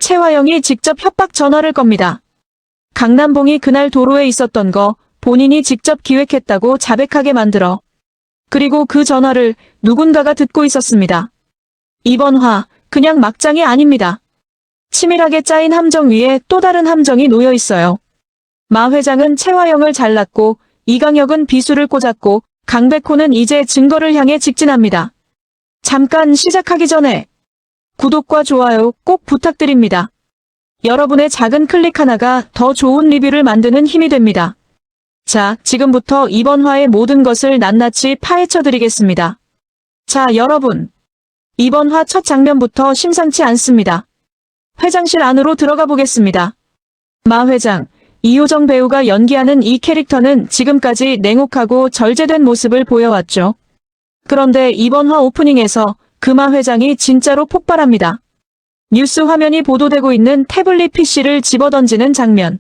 최화영이 직접 협박 전화를 겁니다. 강남봉이 그날 도로에 있었던 거 본인이 직접 기획했다고 자백하게 만들어. 그리고 그 전화를 누군가가 듣고 있었습니다. 이번 화 그냥 막장이 아닙니다. 치밀하게 짜인 함정 위에 또 다른 함정이 놓여 있어요. 마 회장은 최화영을 잘랐고 이강혁은 비수를 꽂았고 강백호는 이제 증거를 향해 직진합니다. 잠깐 시작하기 전에 구독과 좋아요 꼭 부탁드립니다. 여러분의 작은 클릭 하나가 더 좋은 리뷰를 만드는 힘이 됩니다. 자, 지금부터 이번 화의 모든 것을 낱낱이 파헤쳐 드리겠습니다. 자, 여러분. 이번 화 첫 장면부터 심상치 않습니다. 회장실 안으로 들어가 보겠습니다. 마 회장, 이효정 배우가 연기하는 이 캐릭터는 지금까지 냉혹하고 절제된 모습을 보여왔죠. 그런데 이번 화 오프닝에서 그 마 회장이 진짜로 폭발합니다. 뉴스 화면이 보도되고 있는 태블릿 PC를 집어던지는 장면.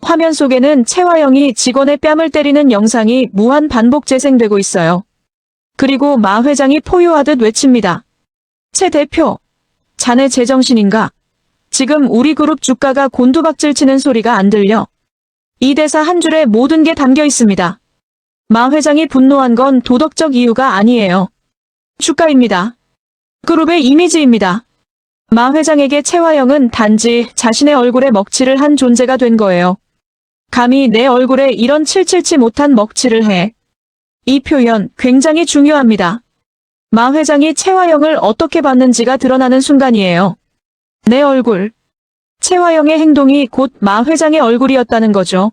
화면 속에는 최화영이 직원의 뺨을 때리는 영상이 무한 반복 재생되고 있어요. 그리고 마 회장이 포효하듯 외칩니다. 최 대표, 자네 제정신인가? 지금 우리 그룹 주가가 곤두박질 치는 소리가 안 들려. 이 대사 한 줄에 모든 게 담겨 있습니다. 마 회장이 분노한 건 도덕적 이유가 아니에요. 주가입니다. 그룹의 이미지입니다. 마 회장에게 최화영은 단지 자신의 얼굴에 먹칠을 한 존재가 된 거예요. 감히 내 얼굴에 이런 칠칠치 못한 먹칠을 해. 이 표현 굉장히 중요합니다. 마 회장이 최화영을 어떻게 봤는지가 드러나는 순간이에요. 내 얼굴. 최화영의 행동이 곧 마 회장의 얼굴이었다는 거죠.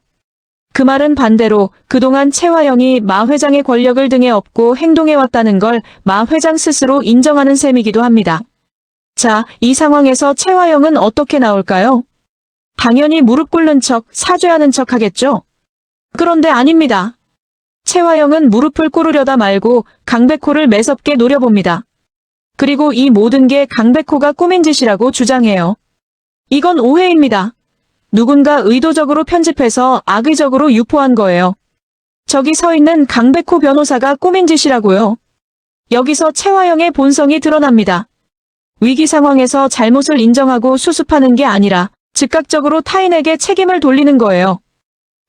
그 말은 반대로 그동안 최화영이 마 회장의 권력을 등에 업고 행동해왔다는 걸 마 회장 스스로 인정하는 셈이기도 합니다. 자, 이 상황에서 최화영은 어떻게 나올까요? 당연히 무릎 꿇는 척, 사죄하는 척 하겠죠? 그런데 아닙니다. 최화영은 무릎을 꿇으려다 말고 강백호를 매섭게 노려봅니다. 그리고 이 모든 게 강백호가 꾸민 짓이라고 주장해요. 이건 오해입니다. 누군가 의도적으로 편집해서 악의적으로 유포한 거예요. 저기 서 있는 강백호 변호사가 꾸민 짓이라고요. 여기서 최화영의 본성이 드러납니다. 위기 상황에서 잘못을 인정하고 수습하는 게 아니라 즉각적으로 타인에게 책임을 돌리는 거예요.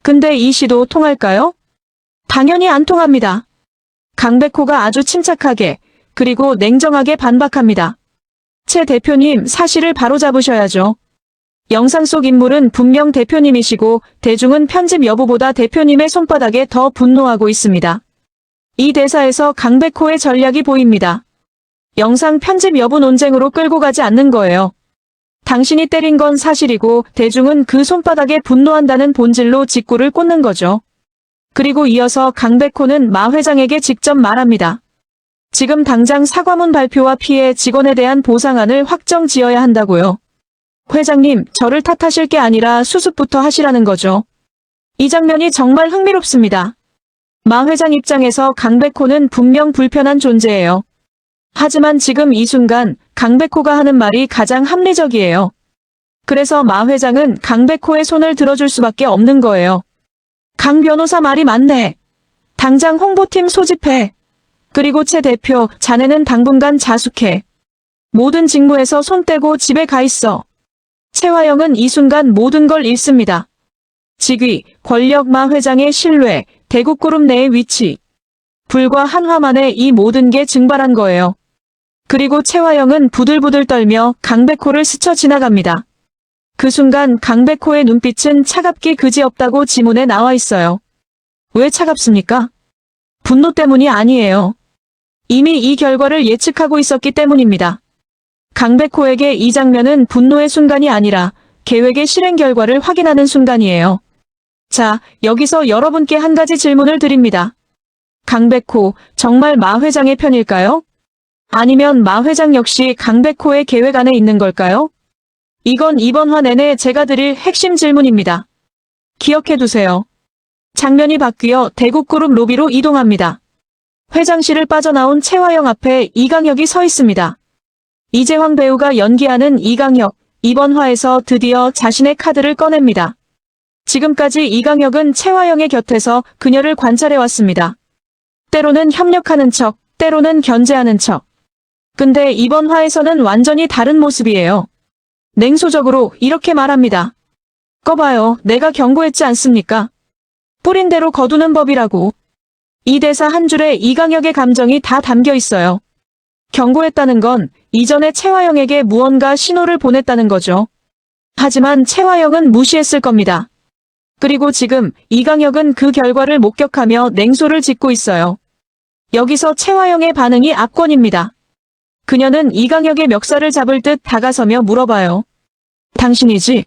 근데 이 시도 통할까요? 당연히 안 통합니다. 강백호가 아주 침착하게 그리고 냉정하게 반박합니다. 최 대표님, 사실을 바로잡으셔야죠. 영상 속 인물은 분명 대표님이시고 대중은 편집 여부보다 대표님의 손바닥에 더 분노하고 있습니다. 이 대사에서 강백호의 전략이 보입니다. 영상 편집 여부 논쟁으로 끌고 가지 않는 거예요. 당신이 때린 건 사실이고 대중은 그 손바닥에 분노한다는 본질로 직구를 꽂는 거죠. 그리고 이어서 강백호는 마 회장에게 직접 말합니다. 지금 당장 사과문 발표와 피해 직원에 대한 보상안을 확정 지어야 한다고요. 회장님, 저를 탓하실 게 아니라 수습부터 하시라는 거죠. 이 장면이 정말 흥미롭습니다. 마 회장 입장에서 강백호는 분명 불편한 존재예요. 하지만 지금 이 순간 강백호가 하는 말이 가장 합리적이에요. 그래서 마 회장은 강백호의 손을 들어줄 수밖에 없는 거예요. 강 변호사 말이 맞네. 당장 홍보팀 소집해. 그리고 최 대표, 자네는 당분간 자숙해. 모든 직무에서 손 떼고 집에 가 있어. 최화영은 이 순간 모든 걸 잃습니다. 직위, 권력, 마 회장의 신뢰, 대국그룹 내의 위치. 불과 한화 만에 이 모든 게 증발한 거예요. 그리고 최화영은 부들부들 떨며 강백호를 스쳐 지나갑니다. 그 순간 강백호의 눈빛은 차갑기 그지없다고 지문에 나와 있어요. 왜 차갑습니까? 분노 때문이 아니에요. 이미 이 결과를 예측하고 있었기 때문입니다. 강백호에게 이 장면은 분노의 순간이 아니라 계획의 실행 결과를 확인하는 순간이에요. 자, 여기서 여러분께 한 가지 질문을 드립니다. 강백호, 정말 마 회장의 편일까요? 아니면 마 회장 역시 강백호의 계획 안에 있는 걸까요? 이건 이번 화 내내 제가 드릴 핵심 질문입니다. 기억해두세요. 장면이 바뀌어 대국그룹 로비로 이동합니다. 회장실을 빠져나온 최화영 앞에 이강혁이 서 있습니다. 이재황 배우가 연기하는 이강혁, 이번 화에서 드디어 자신의 카드를 꺼냅니다. 지금까지 이강혁은 최화영의 곁에서 그녀를 관찰해왔습니다. 때로는 협력하는 척, 때로는 견제하는 척. 근데 이번 화에서는 완전히 다른 모습이에요. 냉소적으로 이렇게 말합니다. 꺼봐요. 내가 경고했지 않습니까? 뿌린 대로 거두는 법이라고. 이 대사 한 줄에 이강혁의 감정이 다 담겨 있어요. 경고했다는 건 이전에 채화영에게 무언가 신호를 보냈다는 거죠. 하지만 채화영은 무시했을 겁니다. 그리고 지금 이강혁은 그 결과를 목격하며 냉소를 짓고 있어요. 여기서 채화영의 반응이 압권입니다. 그녀는 이강혁의 멱살을 잡을 듯 다가서며 물어봐요. 당신이지?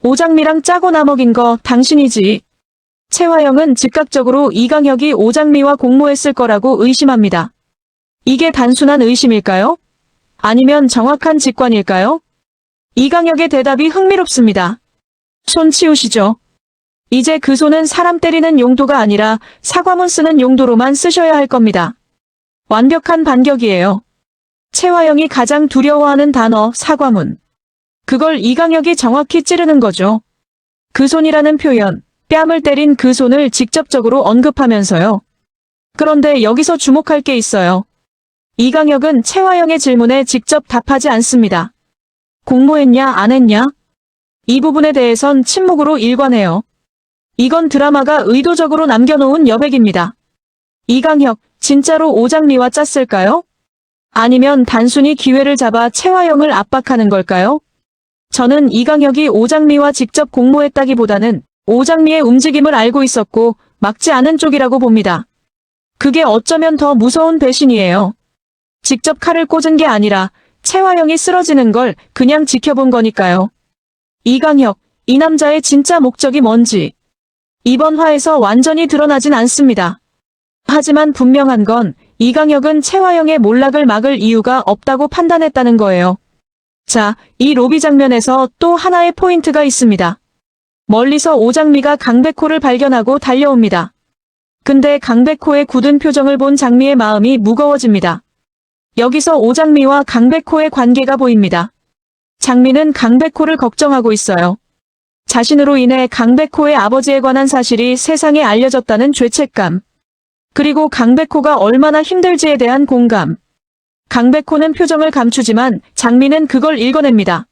오장미랑 짜고 나먹인 거 당신이지? 채화영은 즉각적으로 이강혁이 오장미와 공모했을 거라고 의심합니다. 이게 단순한 의심일까요? 아니면 정확한 직관일까요? 이강혁의 대답이 흥미롭습니다. 손 치우시죠. 이제 그 손은 사람 때리는 용도가 아니라 사과문 쓰는 용도로만 쓰셔야 할 겁니다. 완벽한 반격이에요. 채화영이 가장 두려워하는 단어 사과문. 그걸 이강혁이 정확히 찌르는 거죠. 그 손이라는 표현, 뺨을 때린 그 손을 직접적으로 언급하면서요. 그런데 여기서 주목할 게 있어요. 이강혁은 채화영의 질문에 직접 답하지 않습니다. 공모했냐 안 했냐? 이 부분에 대해선 침묵으로 일관해요. 이건 드라마가 의도적으로 남겨놓은 여백입니다. 이강혁, 진짜로 오장미와 짰을까요? 아니면 단순히 기회를 잡아 채화영을 압박하는 걸까요? 저는 이강혁이 오장미와 직접 공모했다기보다는 오장미의 움직임을 알고 있었고 막지 않은 쪽이라고 봅니다. 그게 어쩌면 더 무서운 배신이에요. 직접 칼을 꽂은 게 아니라 채화영이 쓰러지는 걸 그냥 지켜본 거니까요. 이강혁, 이 남자의 진짜 목적이 뭔지 이번 화에서 완전히 드러나진 않습니다. 하지만 분명한 건 이강혁은 채화영의 몰락을 막을 이유가 없다고 판단했다는 거예요. 자, 이 로비 장면에서 또 하나의 포인트가 있습니다. 멀리서 오장미가 강백호를 발견하고 달려옵니다. 근데 강백호의 굳은 표정을 본 장미의 마음이 무거워집니다. 여기서 오장미와 강백호의 관계가 보입니다. 장미는 강백호를 걱정하고 있어요. 자신으로 인해 강백호의 아버지에 관한 사실이 세상에 알려졌다는 죄책감. 그리고 강백호가 얼마나 힘들지에 대한 공감. 강백호는 표정을 감추지만 장미는 그걸 읽어냅니다.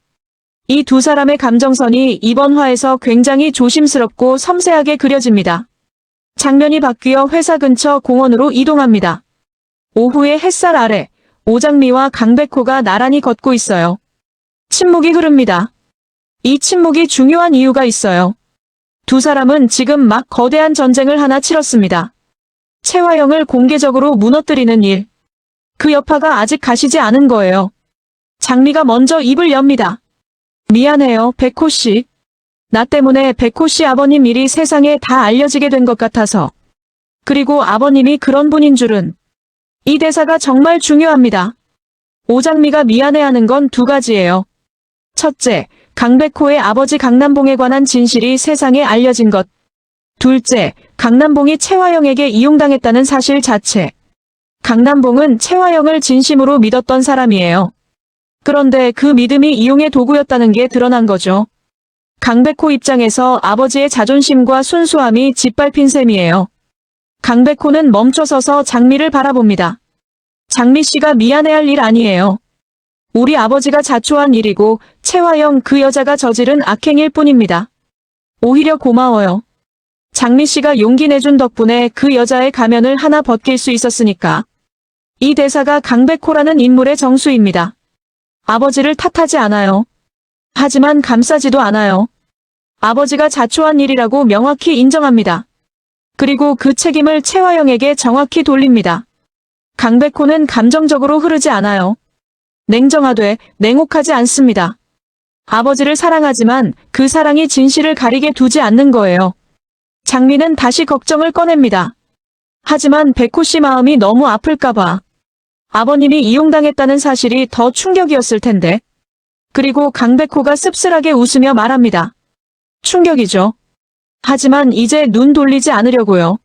이 두 사람의 감정선이 이번 화에서 굉장히 조심스럽고 섬세하게 그려집니다. 장면이 바뀌어 회사 근처 공원으로 이동합니다. 오후의 햇살 아래 오장미와 강백호가 나란히 걷고 있어요. 침묵이 흐릅니다. 이 침묵이 중요한 이유가 있어요. 두 사람은 지금 막 거대한 전쟁을 하나 치렀습니다. 채화영을 공개적으로 무너뜨리는 일. 그 여파가 아직 가시지 않은 거예요. 장미가 먼저 입을 엽니다. 미안해요, 백호 씨. 나 때문에 백호 씨 아버님 일이 세상에 다 알려지게 된 것 같아서. 그리고 아버님이 그런 분인 줄은. 이 대사가 정말 중요합니다. 오장미가 미안해하는 건 두 가지예요. 첫째, 강백호의 아버지 강남봉에 관한 진실이 세상에 알려진 것. 둘째, 강남봉이 채화영에게 이용당했다는 사실 자체. 강남봉은 채화영을 진심으로 믿었던 사람이에요. 그런데 그 믿음이 이용의 도구였다는 게 드러난 거죠. 강백호 입장에서 아버지의 자존심과 순수함이 짓밟힌 셈이에요. 강백호는 멈춰서서 장미를 바라봅니다. 장미 씨가 미안해할 일 아니에요. 우리 아버지가 자초한 일이고 채화영 그 여자가 저지른 악행일 뿐입니다. 오히려 고마워요. 장미 씨가 용기 내준 덕분에 그 여자의 가면을 하나 벗길 수 있었으니까. 이 대사가 강백호라는 인물의 정수입니다. 아버지를 탓하지 않아요. 하지만 감싸지도 않아요. 아버지가 자초한 일이라고 명확히 인정합니다. 그리고 그 책임을 채화영에게 정확히 돌립니다. 강백호는 감정적으로 흐르지 않아요. 냉정하되 냉혹하지 않습니다. 아버지를 사랑하지만 그 사랑이 진실을 가리게 두지 않는 거예요. 장미는 다시 걱정을 꺼냅니다. 하지만 백호 씨 마음이 너무 아플까봐. 아버님이 이용당했다는 사실이 더 충격이었을 텐데. 그리고 강백호가 씁쓸하게 웃으며 말합니다. 충격이죠. 하지만 이제 눈 돌리지 않으려고요.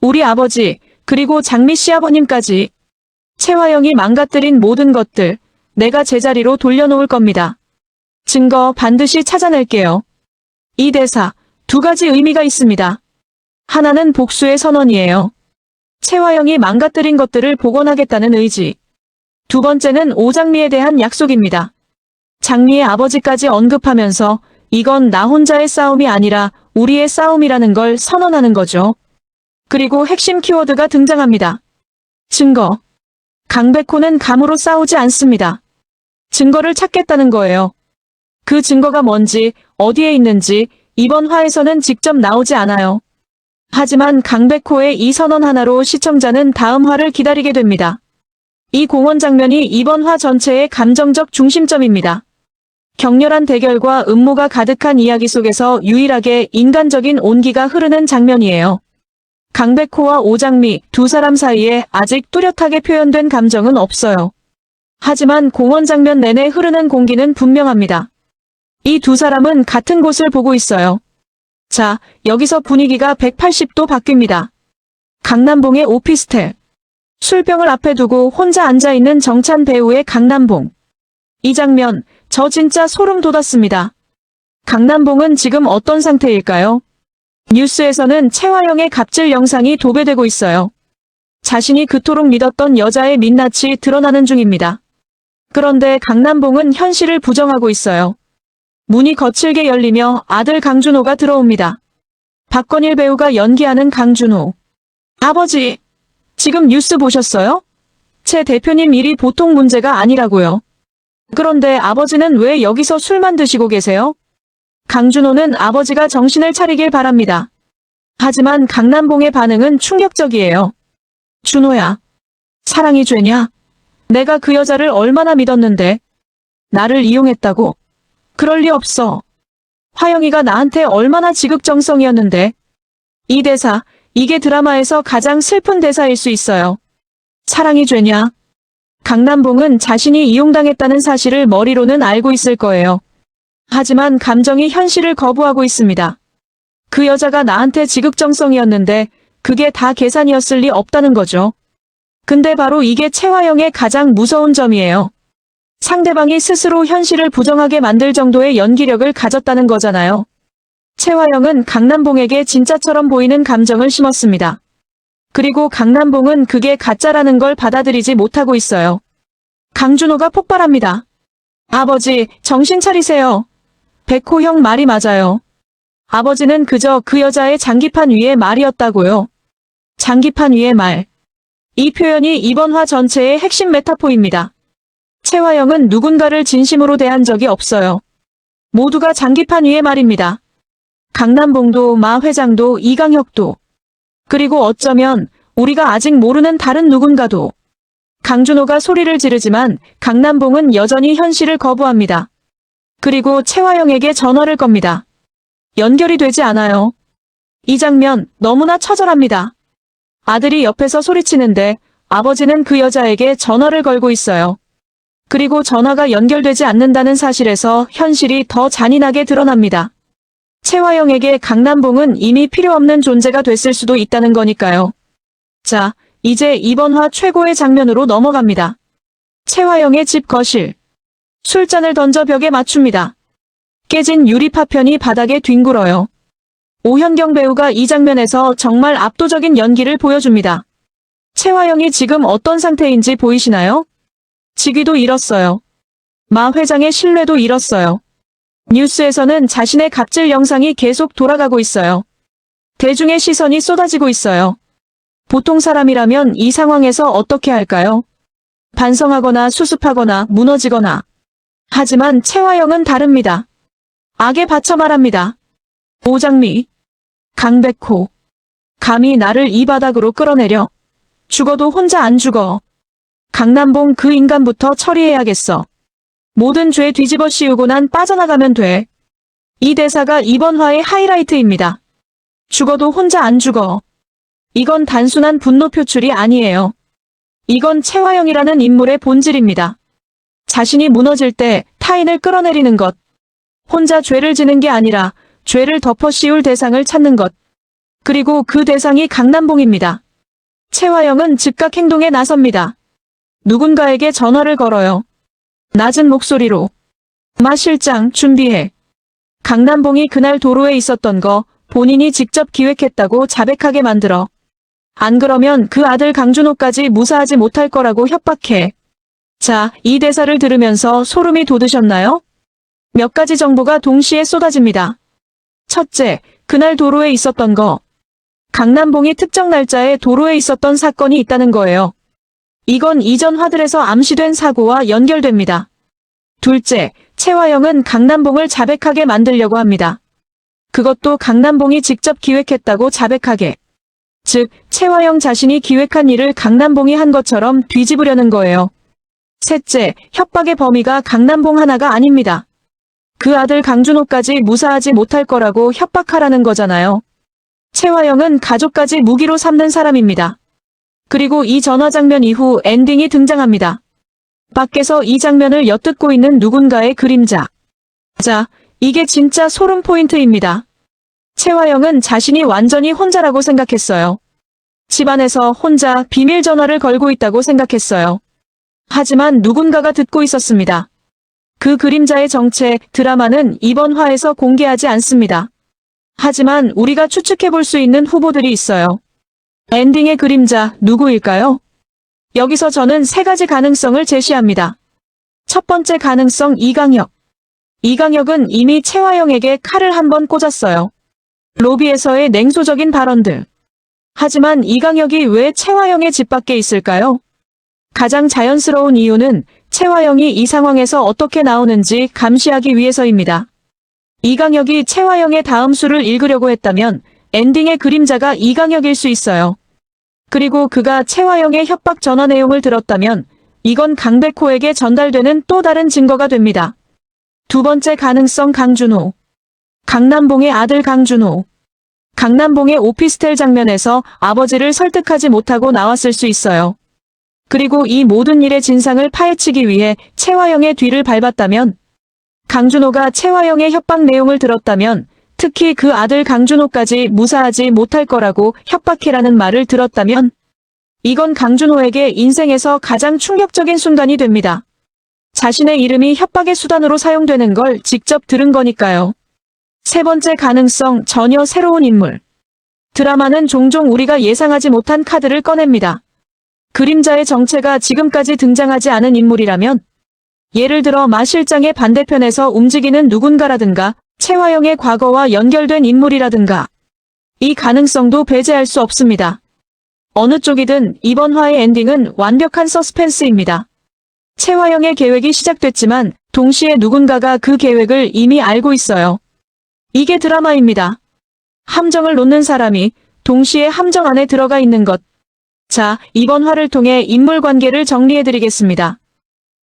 우리 아버지, 그리고 장미 씨 아버님까지. 채화영이 망가뜨린 모든 것들, 내가 제자리로 돌려놓을 겁니다. 증거 반드시 찾아낼게요. 이 대사, 두 가지 의미가 있습니다. 하나는 복수의 선언이에요. 채화영이 망가뜨린 것들을 복원하겠다는 의지. 두 번째는 오장미에 대한 약속입니다. 장미의 아버지까지 언급하면서 이건 나 혼자의 싸움이 아니라 우리의 싸움이라는 걸 선언하는 거죠. 그리고 핵심 키워드가 등장합니다. 증거. 강백호는 감으로 싸우지 않습니다. 증거를 찾겠다는 거예요. 그 증거가 뭔지, 어디에 있는지 이번 화에서는 직접 나오지 않아요. 하지만 강백호의 이 선언 하나로 시청자는 다음 화를 기다리게 됩니다. 이 공원 장면이 이번 화 전체의 감정적 중심점입니다. 격렬한 대결과 음모가 가득한 이야기 속에서 유일하게 인간적인 온기가 흐르는 장면이에요. 강백호와 오장미 두 사람 사이에 아직 뚜렷하게 표현된 감정은 없어요. 하지만 공원 장면 내내 흐르는 공기는 분명합니다. 이 두 사람은 같은 곳을 보고 있어요. 자, 여기서 분위기가 180도 바뀝니다. 강남봉의 오피스텔. 술병을 앞에 두고 혼자 앉아있는 정찬 배우의 강남봉. 이 장면, 저 진짜 소름 돋았습니다. 강남봉은 지금 어떤 상태일까요? 뉴스에서는 최화영의 갑질 영상이 도배되고 있어요. 자신이 그토록 믿었던 여자의 민낯이 드러나는 중입니다. 그런데 강남봉은 현실을 부정하고 있어요. 문이 거칠게 열리며 아들 강준호가 들어옵니다. 박건일 배우가 연기하는 강준호. 아버지, 지금 뉴스 보셨어요? 최 대표님 일이 보통 문제가 아니라고요. 그런데 아버지는 왜 여기서 술만 드시고 계세요? 강준호는 아버지가 정신을 차리길 바랍니다. 하지만 강남봉의 반응은 충격적이에요. 준호야, 사랑이 죄냐? 내가 그 여자를 얼마나 믿었는데. 나를 이용했다고? 그럴 리 없어. 화영이가 나한테 얼마나 지극정성이었는데. 이 대사, 이게 드라마에서 가장 슬픈 대사일 수 있어요. 사랑이 죄냐? 강남봉은 자신이 이용당했다는 사실을 머리로는 알고 있을 거예요. 하지만 감정이 현실을 거부하고 있습니다. 그 여자가 나한테 지극정성이었는데 그게 다 계산이었을 리 없다는 거죠. 근데 바로 이게 최화영의 가장 무서운 점이에요. 상대방이 스스로 현실을 부정하게 만들 정도의 연기력을 가졌다는 거잖아요. 최화영은 강남봉에게 진짜처럼 보이는 감정을 심었습니다. 그리고 강남봉은 그게 가짜라는 걸 받아들이지 못하고 있어요. 강준호가 폭발합니다. 아버지, 정신 차리세요. 백호 형 말이 맞아요. 아버지는 그저 그 여자의 장기판 위의 말이었다고요. 장기판 위의 말. 이 표현이 이번 화 전체의 핵심 메타포입니다. 최화영은 누군가를 진심으로 대한 적이 없어요. 모두가 장기판 위의 말입니다. 강남봉도 마 회장도 이강혁도. 그리고 어쩌면 우리가 아직 모르는 다른 누군가도. 강준호가 소리를 지르지만 강남봉은 여전히 현실을 거부합니다. 그리고 최화영에게 전화를 겁니다. 연결이 되지 않아요. 이 장면 너무나 처절합니다. 아들이 옆에서 소리치는데 아버지는 그 여자에게 전화를 걸고 있어요. 그리고 전화가 연결되지 않는다는 사실에서 현실이 더 잔인하게 드러납니다. 최화영에게 강남봉은 이미 필요 없는 존재가 됐을 수도 있다는 거니까요. 자, 이제 이번 화 최고의 장면으로 넘어갑니다. 최화영의 집 거실. 술잔을 던져 벽에 맞춥니다. 깨진 유리 파편이 바닥에 뒹굴어요. 오현경 배우가 이 장면에서 정말 압도적인 연기를 보여줍니다. 최화영이 지금 어떤 상태인지 보이시나요? 직위도 잃었어요. 마 회장의 신뢰도 잃었어요. 뉴스에서는 자신의 갑질 영상이 계속 돌아가고 있어요. 대중의 시선이 쏟아지고 있어요. 보통 사람이라면 이 상황에서 어떻게 할까요? 반성하거나 수습하거나 무너지거나. 하지만 최화영은 다릅니다. 악에 받쳐 말합니다. 오장미, 강백호, 감히 나를 이 바닥으로 끌어내려. 죽어도 혼자 안 죽어. 강남봉 그 인간부터 처리해야겠어. 모든 죄 뒤집어 씌우고 난 빠져나가면 돼. 이 대사가 이번 화의 하이라이트입니다. 죽어도 혼자 안 죽어. 이건 단순한 분노 표출이 아니에요. 이건 최화영이라는 인물의 본질입니다. 자신이 무너질 때 타인을 끌어내리는 것. 혼자 죄를 지는 게 아니라 죄를 덮어 씌울 대상을 찾는 것. 그리고 그 대상이 강남봉입니다. 최화영은 즉각 행동에 나섭니다. 누군가에게 전화를 걸어요. 낮은 목소리로. 마 실장 준비해. 강남봉이 그날 도로에 있었던 거 본인이 직접 기획했다고 자백하게 만들어. 안 그러면 그 아들 강준호까지 무사하지 못할 거라고 협박해. 자, 이 대사를 들으면서 소름이 돋으셨나요? 몇 가지 정보가 동시에 쏟아집니다. 첫째, 그날 도로에 있었던 거. 강남봉이 특정 날짜에 도로에 있었던 사건이 있다는 거예요. 이건 이전 화들에서 암시된 사고와 연결됩니다. 둘째, 최화영은 강남봉을 자백하게 만들려고 합니다. 그것도 강남봉이 직접 기획했다고 자백하게. 즉, 최화영 자신이 기획한 일을 강남봉이 한 것처럼 뒤집으려는 거예요. 셋째, 협박의 범위가 강남봉 하나가 아닙니다. 그 아들 강준호까지 무사하지 못할 거라고 협박하라는 거잖아요. 최화영은 가족까지 무기로 삼는 사람입니다. 그리고 이 전화 장면 이후 엔딩이 등장합니다. 밖에서 이 장면을 엿듣고 있는 누군가의 그림자. 자, 이게 진짜 소름 포인트입니다. 최화영은 자신이 완전히 혼자라고 생각했어요. 집안에서 혼자 비밀 전화를 걸고 있다고 생각했어요. 하지만 누군가가 듣고 있었습니다. 그 그림자의 정체, 드라마는 이번 화에서 공개하지 않습니다. 하지만 우리가 추측해볼 수 있는 후보들이 있어요. 엔딩의 그림자, 누구일까요? 여기서 저는 세 가지 가능성을 제시합니다. 첫 번째 가능성 이강혁. 이강혁은 이미 최화영에게 칼을 한 번 꽂았어요. 로비에서의 냉소적인 발언들. 하지만 이강혁이 왜 최화영의 집 밖에 있을까요? 가장 자연스러운 이유는 최화영이 이 상황에서 어떻게 나오는지 감시하기 위해서입니다. 이강혁이 최화영의 다음 수를 읽으려고 했다면 엔딩의 그림자가 이강혁일 수 있어요. 그리고 그가 최화영의 협박 전화 내용을 들었다면 이건 강백호에게 전달되는 또 다른 증거가 됩니다. 두 번째 가능성 강준호. 강남봉의 아들 강준호. 강남봉의 오피스텔 장면에서 아버지를 설득하지 못하고 나왔을 수 있어요. 그리고 이 모든 일의 진상을 파헤치기 위해 최화영의 뒤를 밟았다면, 강준호가 최화영의 협박 내용을 들었다면, 특히 그 아들 강준호까지 무사하지 못할 거라고 협박해라는 말을 들었다면, 이건 강준호에게 인생에서 가장 충격적인 순간이 됩니다. 자신의 이름이 협박의 수단으로 사용되는 걸 직접 들은 거니까요. 세 번째 가능성, 전혀 새로운 인물. 드라마는 종종 우리가 예상하지 못한 카드를 꺼냅니다. 그림자의 정체가 지금까지 등장하지 않은 인물이라면, 예를 들어 마 실장의 반대편에서 움직이는 누군가라든가 최화영의 과거와 연결된 인물이라든가, 이 가능성도 배제할 수 없습니다. 어느 쪽이든 이번 화의 엔딩은 완벽한 서스펜스입니다. 최화영의 계획이 시작됐지만 동시에 누군가가 그 계획을 이미 알고 있어요. 이게 드라마입니다. 함정을 놓는 사람이 동시에 함정 안에 들어가 있는 것. 자, 이번 화를 통해 인물 관계를 정리해드리겠습니다.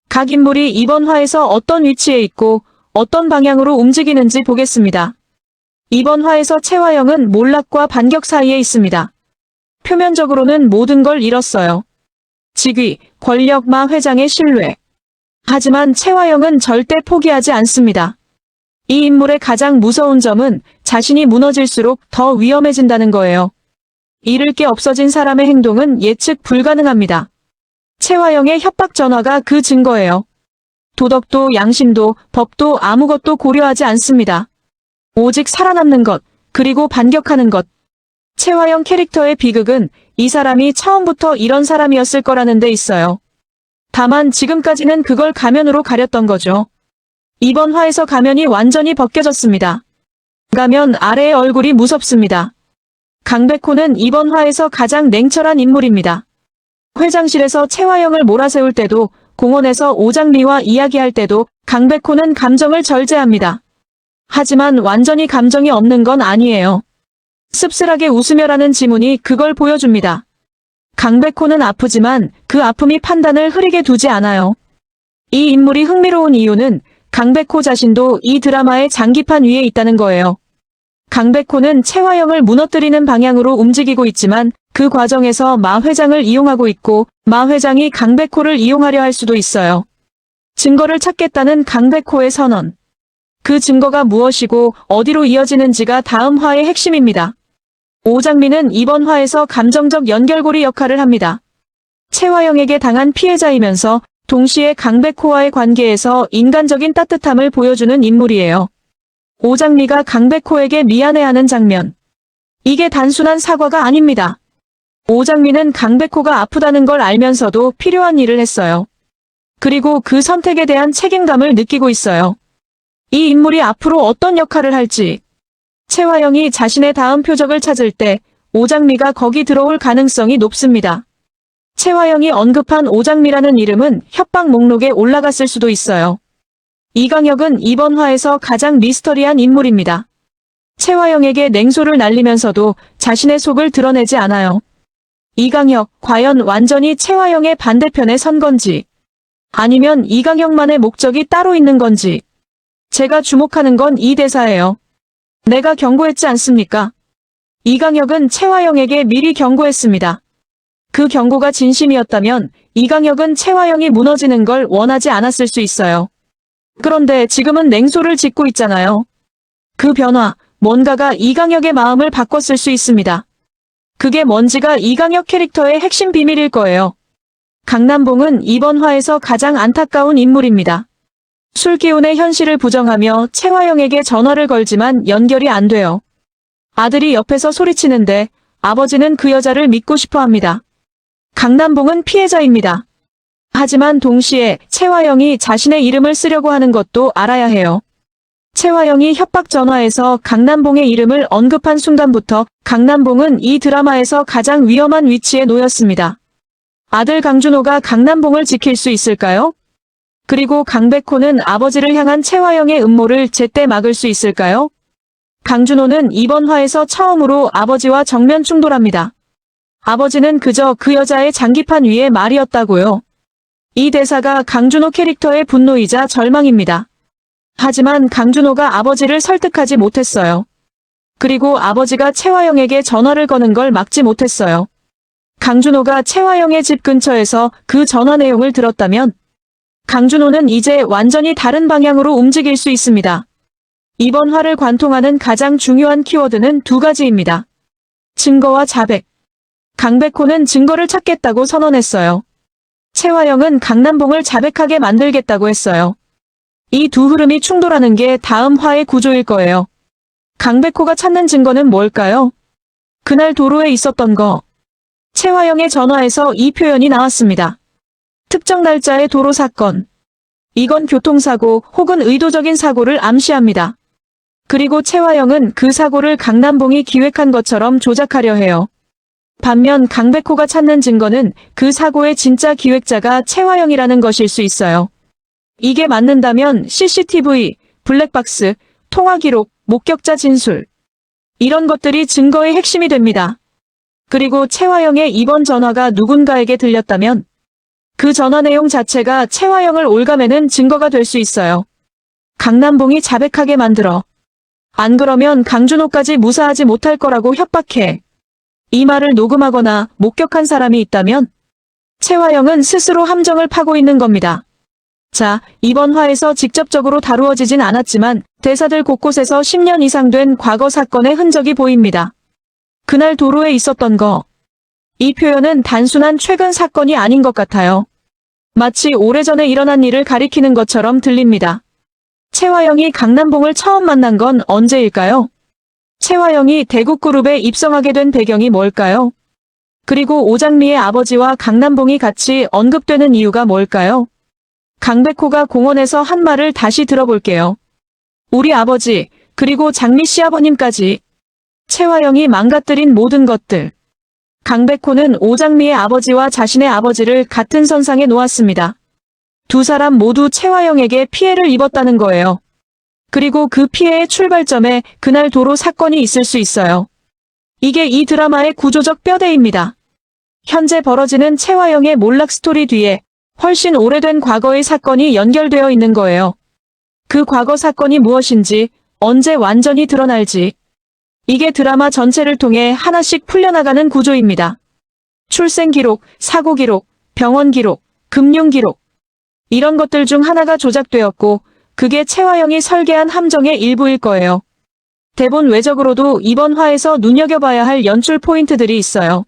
각 인물이 이번 화에서 어떤 위치에 있고 어떤 방향으로 움직이는지 보겠습니다. 이번 화에서 최화영은 몰락과 반격 사이에 있습니다. 표면적으로는 모든 걸 잃었어요. 직위, 권력, 마 회장의 신뢰. 하지만 최화영은 절대 포기하지 않습니다. 이 인물의 가장 무서운 점은 자신이 무너질수록 더 위험해진다는 거예요. 잃을 게 없어진 사람의 행동은 예측 불가능합니다. 최화영의 협박 전화가 그 증거예요. 도덕도 양심도 법도 아무것도 고려하지 않습니다. 오직 살아남는 것, 그리고 반격하는 것. 최화영 캐릭터의 비극은 이 사람이 처음부터 이런 사람이었을 거라는 데 있어요. 다만 지금까지는 그걸 가면으로 가렸던 거죠. 이번 화에서 가면이 완전히 벗겨졌습니다. 가면 아래의 얼굴이 무섭습니다. 강백호는 이번 화에서 가장 냉철한 인물입니다. 회장실에서 최화영을 몰아세울 때도, 공원에서 오장미와 이야기할 때도 강백호는 감정을 절제합니다. 하지만 완전히 감정이 없는 건 아니에요. 씁쓸하게 웃으며라는 지문이 그걸 보여줍니다. 강백호는 아프지만 그 아픔이 판단을 흐리게 두지 않아요. 이 인물이 흥미로운 이유는 강백호 자신도 이 드라마의 장기판 위에 있다는 거예요. 강백호는 최화영을 무너뜨리는 방향으로 움직이고 있지만 그 과정에서 마 회장을 이용하고 있고 마 회장이 강백호를 이용하려 할 수도 있어요. 증거를 찾겠다는 강백호의 선언. 그 증거가 무엇이고 어디로 이어지는지가 다음 화의 핵심입니다. 오장미는 이번 화에서 감정적 연결고리 역할을 합니다. 최화영에게 당한 피해자이면서 동시에 강백호와의 관계에서 인간적인 따뜻함을 보여주는 인물이에요. 오장미가 강백호에게 미안해하는 장면. 이게 단순한 사과가 아닙니다. 오장미는 강백호가 아프다는 걸 알면서도 필요한 일을 했어요. 그리고 그 선택에 대한 책임감을 느끼고 있어요. 이 인물이 앞으로 어떤 역할을 할지. 최화영이 자신의 다음 표적을 찾을 때 오장미가 거기 들어올 가능성이 높습니다. 최화영이 언급한 오장미라는 이름은 협박 목록에 올라갔을 수도 있어요. 이강혁은 이번 화에서 가장 미스터리한 인물입니다. 최화영에게 냉소를 날리면서도 자신의 속을 드러내지 않아요. 이강혁, 과연 완전히 최화영의 반대편에 선 건지, 아니면 이강혁만의 목적이 따로 있는 건지. 제가 주목하는 건 이 대사예요. 내가 경고했지 않습니까? 이강혁은 최화영에게 미리 경고했습니다. 그 경고가 진심이었다면 이강혁은 최화영이 무너지는 걸 원하지 않았을 수 있어요. 그런데 지금은 냉소를 짓고 있잖아요. 그 변화, 뭔가가 이강혁의 마음을 바꿨을 수 있습니다. 그게 뭔지가 이강혁 캐릭터의 핵심 비밀일 거예요. 강남봉은 이번 화에서 가장 안타까운 인물입니다. 술기운의 현실을 부정하며 최화영에게 전화를 걸지만 연결이 안 돼요. 아들이 옆에서 소리치는데 아버지는 그 여자를 믿고 싶어 합니다. 강남봉은 피해자입니다. 하지만 동시에 최화영이 자신의 이름을 쓰려고 하는 것도 알아야 해요. 최화영이 협박 전화에서 강남봉의 이름을 언급한 순간부터 강남봉은 이 드라마에서 가장 위험한 위치에 놓였습니다. 아들 강준호가 강남봉을 지킬 수 있을까요? 그리고 강백호는 아버지를 향한 최화영의 음모를 제때 막을 수 있을까요? 강준호는 이번 화에서 처음으로 아버지와 정면 충돌합니다. 아버지는 그저 그 여자의 장기판 위의 말이었다고요. 이 대사가 강준호 캐릭터의 분노이자 절망입니다. 하지만 강준호가 아버지를 설득하지 못했어요. 그리고 아버지가 최화영에게 전화를 거는 걸 막지 못했어요. 강준호가 최화영의 집 근처에서 그 전화 내용을 들었다면 강준호는 이제 완전히 다른 방향으로 움직일 수 있습니다. 이번 화를 관통하는 가장 중요한 키워드는 두 가지입니다. 증거와 자백. 강백호는 증거를 찾겠다고 선언했어요. 최화영은 강남봉을 자백하게 만들겠다고 했어요. 이 두 흐름이 충돌하는 게 다음 화의 구조일 거예요. 강백호가 찾는 증거는 뭘까요? 그날 도로에 있었던 거. 최화영의 전화에서 이 표현이 나왔습니다. 특정 날짜의 도로 사건. 이건 교통사고 혹은 의도적인 사고를 암시합니다. 그리고 최화영은 그 사고를 강남봉이 기획한 것처럼 조작하려 해요. 반면 강백호가 찾는 증거는 그 사고의 진짜 기획자가 최화영이라는 것일 수 있어요. 이게 맞는다면 CCTV, 블랙박스, 통화 기록, 목격자 진술. 이런 것들이 증거의 핵심이 됩니다. 그리고 최화영의 이번 전화가 누군가에게 들렸다면 그 전화 내용 자체가 최화영을 올가매는 증거가 될 수 있어요. 강남봉이 자백하게 만들어. 안 그러면 강준호까지 무사하지 못할 거라고 협박해. 이 말을 녹음하거나 목격한 사람이 있다면 최화영은 스스로 함정을 파고 있는 겁니다. 자, 이번 화에서 직접적으로 다루어지진 않았지만 대사들 곳곳에서 10년 이상 된 과거 사건의 흔적이 보입니다. 그날 도로에 있었던 거. 이 표현은 단순한 최근 사건이 아닌 것 같아요. 마치 오래전에 일어난 일을 가리키는 것처럼 들립니다. 최화영이 강남봉을 처음 만난 건 언제일까요? 최화영이 대국그룹에 입성하게 된 배경이 뭘까요? 그리고 오장미의 아버지와 강남봉이 같이 언급되는 이유가 뭘까요? 강백호가 공원에서 한 말을 다시 들어볼게요. 우리 아버지, 그리고 장미 시아버님까지. 최화영이 망가뜨린 모든 것들. 강백호는 오장미의 아버지와 자신의 아버지를 같은 선상에 놓았습니다. 두 사람 모두 최화영에게 피해를 입었다는 거예요. 그리고 그 피해의 출발점에 그날 도로 사건이 있을 수 있어요. 이게 이 드라마의 구조적 뼈대입니다. 현재 벌어지는 최화영의 몰락 스토리 뒤에 훨씬 오래된 과거의 사건이 연결되어 있는 거예요. 그 과거 사건이 무엇인지, 언제 완전히 드러날지. 이게 드라마 전체를 통해 하나씩 풀려나가는 구조입니다. 출생 기록, 사고 기록, 병원 기록, 금융 기록. 이런 것들 중 하나가 조작되었고 그게 최화영이 설계한 함정의 일부일 거예요. 대본 외적으로도 이번 화에서 눈여겨봐야 할 연출 포인트들이 있어요.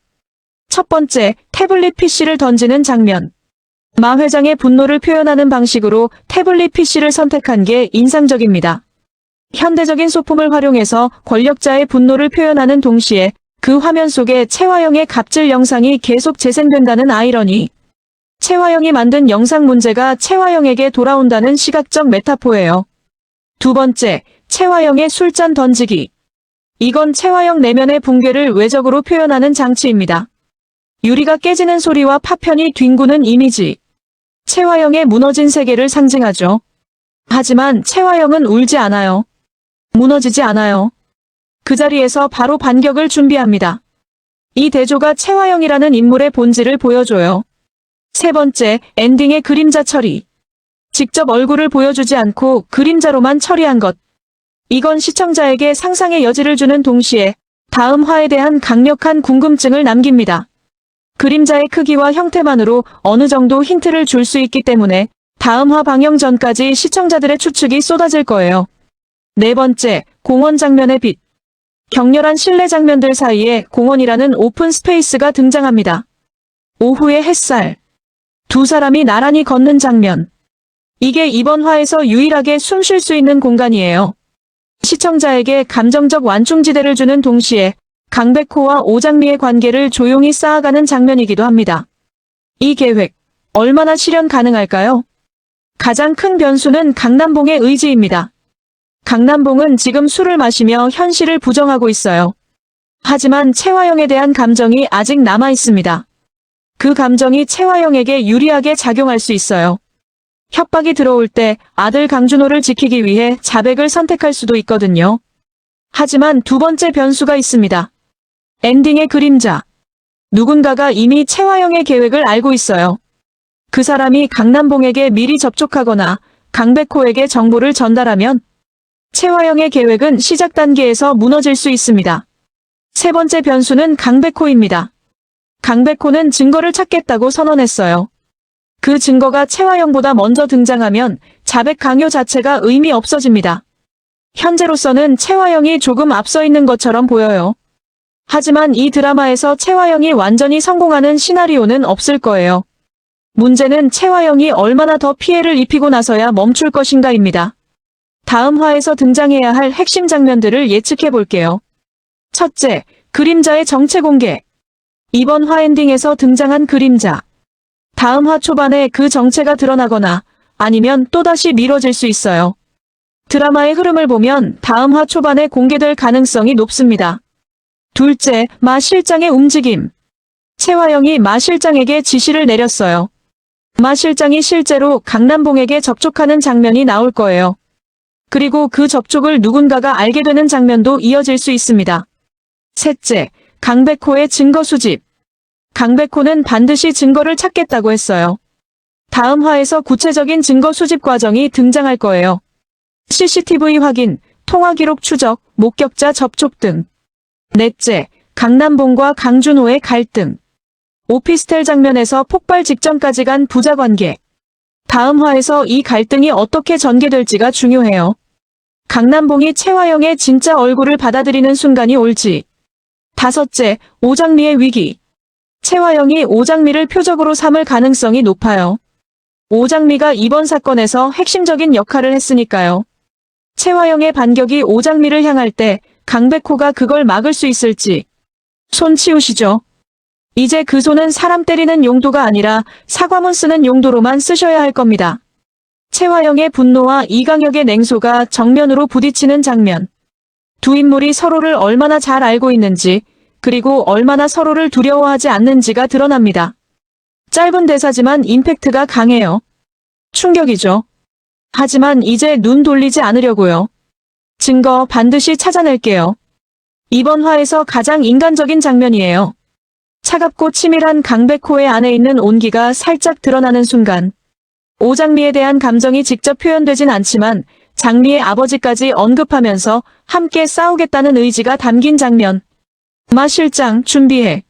첫 번째, 태블릿 PC를 던지는 장면. 마 회장의 분노를 표현하는 방식으로 태블릿 PC를 선택한 게 인상적입니다. 현대적인 소품을 활용해서 권력자의 분노를 표현하는 동시에 그 화면 속에 최화영의 갑질 영상이 계속 재생된다는 아이러니. 최화영이 만든 영상 문제가 최화영에게 돌아온다는 시각적 메타포예요. 두 번째, 채화영의 술잔 던지기. 이건 채화영 내면의 붕괴를 외적으로 표현하는 장치입니다. 유리가 깨지는 소리와 파편이 뒹구는 이미지. 채화영의 무너진 세계를 상징하죠. 하지만 채화영은 울지 않아요. 무너지지 않아요. 그 자리에서 바로 반격을 준비합니다. 이 대조가 채화영이라는 인물의 본질을 보여줘요. 세 번째, 엔딩의 그림자 처리. 직접 얼굴을 보여주지 않고 그림자로만 처리한 것. 이건 시청자에게 상상의 여지를 주는 동시에 다음 화에 대한 강력한 궁금증을 남깁니다. 그림자의 크기와 형태만으로 어느 정도 힌트를 줄 수 있기 때문에 다음 화 방영 전까지 시청자들의 추측이 쏟아질 거예요. 네 번째, 공원 장면의 빛. 격렬한 실내 장면들 사이에 공원이라는 오픈 스페이스가 등장합니다. 오후의 햇살. 두 사람이 나란히 걷는 장면. 이게 이번 화에서 유일하게 숨 쉴 수 있는 공간이에요. 시청자에게 감정적 완충지대를 주는 동시에 강백호와 오장미의 관계를 조용히 쌓아가는 장면이기도 합니다. 이 계획, 얼마나 실현 가능할까요? 가장 큰 변수는 강남봉의 의지입니다. 강남봉은 지금 술을 마시며 현실을 부정하고 있어요. 하지만 채화영에 대한 감정이 아직 남아 있습니다. 그 감정이 채화영에게 유리하게 작용할 수 있어요. 협박이 들어올 때 아들 강준호를 지키기 위해 자백을 선택할 수도 있거든요. 하지만 두 번째 변수가 있습니다. 엔딩의 그림자. 누군가가 이미 채화영의 계획을 알고 있어요. 그 사람이 강남봉에게 미리 접촉하거나 강백호에게 정보를 전달하면 채화영의 계획은 시작 단계에서 무너질 수 있습니다. 세 번째 변수는 강백호입니다. 강백호는 증거를 찾겠다고 선언했어요. 그 증거가 채화영보다 먼저 등장하면 자백 강요 자체가 의미 없어집니다. 현재로서는 채화영이 조금 앞서 있는 것처럼 보여요. 하지만 이 드라마에서 채화영이 완전히 성공하는 시나리오는 없을 거예요. 문제는 채화영이 얼마나 더 피해를 입히고 나서야 멈출 것인가입니다. 다음 화에서 등장해야 할 핵심 장면들을 예측해 볼게요. 첫째, 그림자의 정체 공개. 이번 화 엔딩에서 등장한 그림자. 다음 화 초반에 그 정체가 드러나거나 아니면 또다시 미뤄질 수 있어요. 드라마의 흐름을 보면 다음 화 초반에 공개될 가능성이 높습니다. 둘째, 마 실장의 움직임. 채화영이 마 실장에게 지시를 내렸어요. 마 실장이 실제로 강남봉에게 접촉하는 장면이 나올 거예요. 그리고 그 접촉을 누군가가 알게 되는 장면도 이어질 수 있습니다. 셋째, 강백호의 증거 수집. 강백호는 반드시 증거를 찾겠다고 했어요. 다음 화에서 구체적인 증거 수집 과정이 등장할 거예요. CCTV 확인, 통화 기록 추적, 목격자 접촉 등. 넷째, 강남봉과 강준호의 갈등. 오피스텔 장면에서 폭발 직전까지 간 부자 관계. 다음 화에서 이 갈등이 어떻게 전개될지가 중요해요. 강남봉이 채화영의 진짜 얼굴을 받아들이는 순간이 올지. 다섯째, 오장미의 위기. 채화영이 오장미를 표적으로 삼을 가능성이 높아요. 오장미가 이번 사건에서 핵심적인 역할을 했으니까요. 채화영의 반격이 오장미를 향할 때 강백호가 그걸 막을 수 있을지. 손 치우시죠. 이제 그 손은 사람 때리는 용도가 아니라 사과문 쓰는 용도로만 쓰셔야 할 겁니다. 채화영의 분노와 이강혁의 냉소가 정면으로 부딪히는 장면. 두 인물이 서로를 얼마나 잘 알고 있는지, 그리고 얼마나 서로를 두려워하지 않는지가 드러납니다. 짧은 대사지만 임팩트가 강해요. 충격이죠. 하지만 이제 눈 돌리지 않으려고요. 증거 반드시 찾아낼게요. 이번 화에서 가장 인간적인 장면이에요. 차갑고 치밀한 강백호의 안에 있는 온기가 살짝 드러나는 순간. 오장미에 대한 감정이 직접 표현되진 않지만 장미의 아버지까지 언급하면서 함께 싸우겠다는 의지가 담긴 장면. 마 실장 준비해.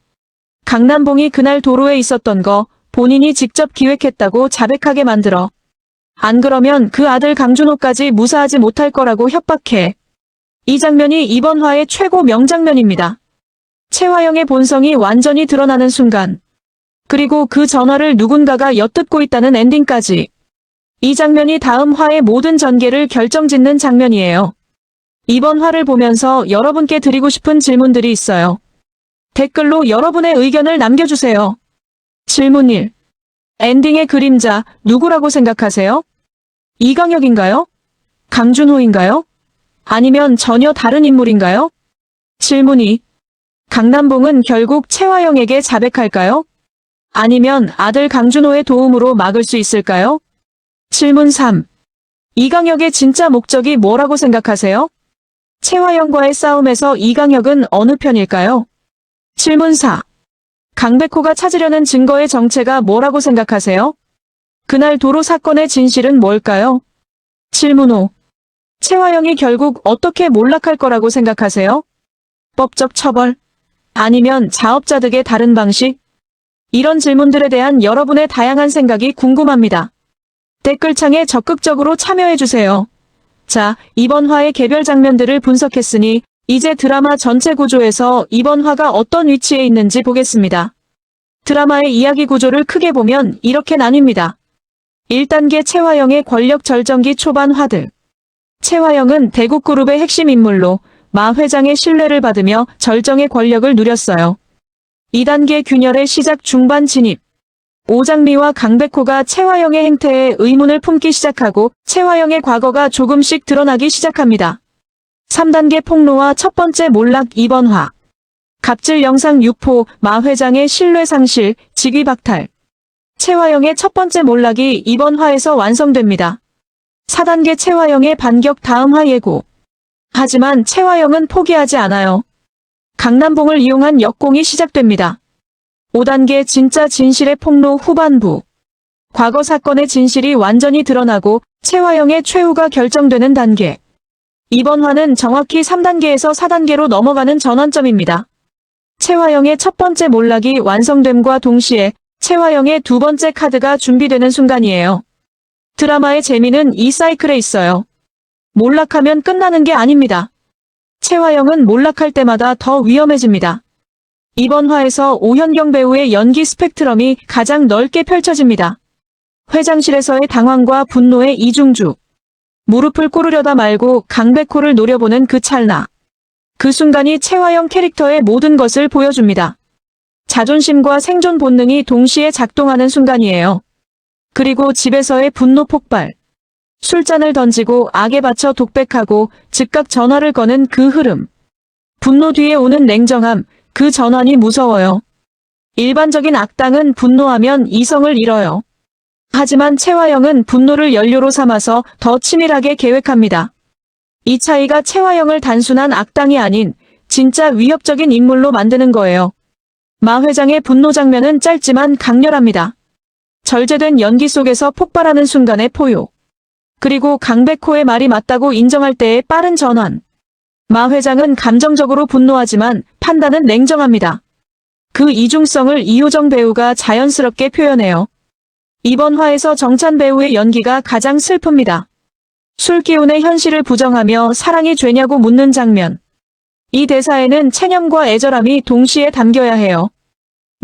강남봉이 그날 도로에 있었던 거 본인이 직접 기획했다고 자백하게 만들어. 안 그러면 그 아들 강준호까지 무사하지 못할 거라고 협박해. 이 장면이 이번 화의 최고 명장면입니다. 채화영의 본성이 완전히 드러나는 순간. 그리고 그 전화를 누군가가 엿듣고 있다는 엔딩까지. 이 장면이 다음 화의 모든 전개를 결정짓는 장면이에요. 이번 화를 보면서 여러분께 드리고 싶은 질문들이 있어요. 댓글로 여러분의 의견을 남겨주세요. 질문 1. 엔딩의 그림자 누구라고 생각하세요? 이강혁인가요? 강준호인가요? 아니면 전혀 다른 인물인가요? 질문 2. 강남봉은 결국 최화영에게 자백할까요? 아니면 아들 강준호의 도움으로 막을 수 있을까요? 질문 3. 이강혁의 진짜 목적이 뭐라고 생각하세요? 최화영과의 싸움에서 이강혁은 어느 편일까요? 질문 4. 강백호가 찾으려는 증거의 정체가 뭐라고 생각하세요? 그날 도로 사건의 진실은 뭘까요? 질문 5. 최화영이 결국 어떻게 몰락할 거라고 생각하세요? 법적 처벌? 아니면 자업자득의 다른 방식? 이런 질문들에 대한 여러분의 다양한 생각이 궁금합니다. 댓글창에 적극적으로 참여해주세요. 자, 이번 화의 개별 장면들을 분석했으니 이제 드라마 전체 구조에서 이번 화가 어떤 위치에 있는지 보겠습니다. 드라마의 이야기 구조를 크게 보면 이렇게 나뉩니다. 1단계 최화영의 권력 절정기 초반 화들. 최화영은 대국그룹의 핵심 인물로 마 회장의 신뢰를 받으며 절정의 권력을 누렸어요. 2단계 균열의 시작 중반 진입. 오장미와 강백호가 최화영의 행태에 의문을 품기 시작하고 최화영의 과거가 조금씩 드러나기 시작합니다. 3단계 폭로와 첫 번째 몰락 이번 화. 갑질 영상 유포, 마 회장의 신뢰 상실, 직위 박탈. 최화영의 첫 번째 몰락이 이번 화에서 완성됩니다. 4단계 최화영의 반격 다음 화 예고. 하지만 최화영은 포기하지 않아요. 강남봉을 이용한 역공이 시작됩니다. 5단계 진짜 진실의 폭로 후반부. 과거 사건의 진실이 완전히 드러나고 최화영의 최후가 결정되는 단계. 이번 화는 정확히 3단계에서 4단계로 넘어가는 전환점입니다. 최화영의 첫 번째 몰락이 완성됨과 동시에 최화영의 두 번째 카드가 준비되는 순간이에요. 드라마의 재미는 이 사이클에 있어요. 몰락하면 끝나는 게 아닙니다. 최화영은 몰락할 때마다 더 위험해집니다. 이번 화에서 오현경 배우의 연기 스펙트럼이 가장 넓게 펼쳐집니다. 회장실에서의 당황과 분노의 이중주. 무릎을 꿇으려다 말고 강백호를 노려보는 그 찰나. 그 순간이 최화영 캐릭터의 모든 것을 보여줍니다. 자존심과 생존 본능이 동시에 작동하는 순간이에요. 그리고 집에서의 분노 폭발. 술잔을 던지고 악에 바쳐 독백하고 즉각 전화를 거는 그 흐름. 분노 뒤에 오는 냉정함, 그 전환이 무서워요. 일반적인 악당은 분노하면 이성을 잃어요. 하지만 최화영은 분노를 연료로 삼아서 더 치밀하게 계획합니다. 이 차이가 최화영을 단순한 악당이 아닌 진짜 위협적인 인물로 만드는 거예요. 마 회장의 분노 장면은 짧지만 강렬합니다. 절제된 연기 속에서 폭발하는 순간의 포효. 그리고 강백호의 말이 맞다고 인정할 때의 빠른 전환. 마 회장은 감정적으로 분노하지만 판단은 냉정합니다. 그 이중성을 이효정 배우가 자연스럽게 표현해요. 이번 화에서 정찬 배우의 연기가 가장 슬픕니다. 술 기운의 현실을 부정하며 사랑이 죄냐고 묻는 장면. 이 대사에는 체념과 애절함이 동시에 담겨야 해요.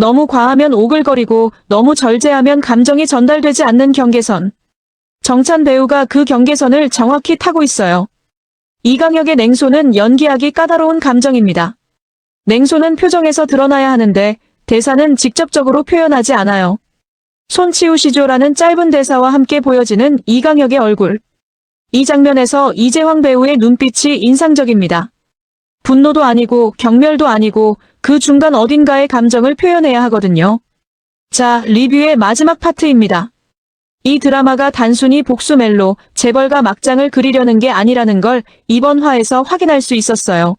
너무 과하면 오글거리고 너무 절제하면 감정이 전달되지 않는 경계선. 정찬 배우가 그 경계선을 정확히 타고 있어요. 이강혁의 냉소는 연기하기 까다로운 감정입니다. 냉소는 표정에서 드러나야 하는데 대사는 직접적으로 표현하지 않아요. 손 치우시죠라는 짧은 대사와 함께 보여지는 이강혁의 얼굴. 이 장면에서 이재황 배우의 눈빛이 인상적입니다. 분노도 아니고 경멸도 아니고 그 중간 어딘가의 감정을 표현해야 하거든요. 자, 리뷰의 마지막 파트입니다. 이 드라마가 단순히 복수 멜로, 재벌가 막장을 그리려는 게 아니라는 걸 이번 화에서 확인할 수 있었어요.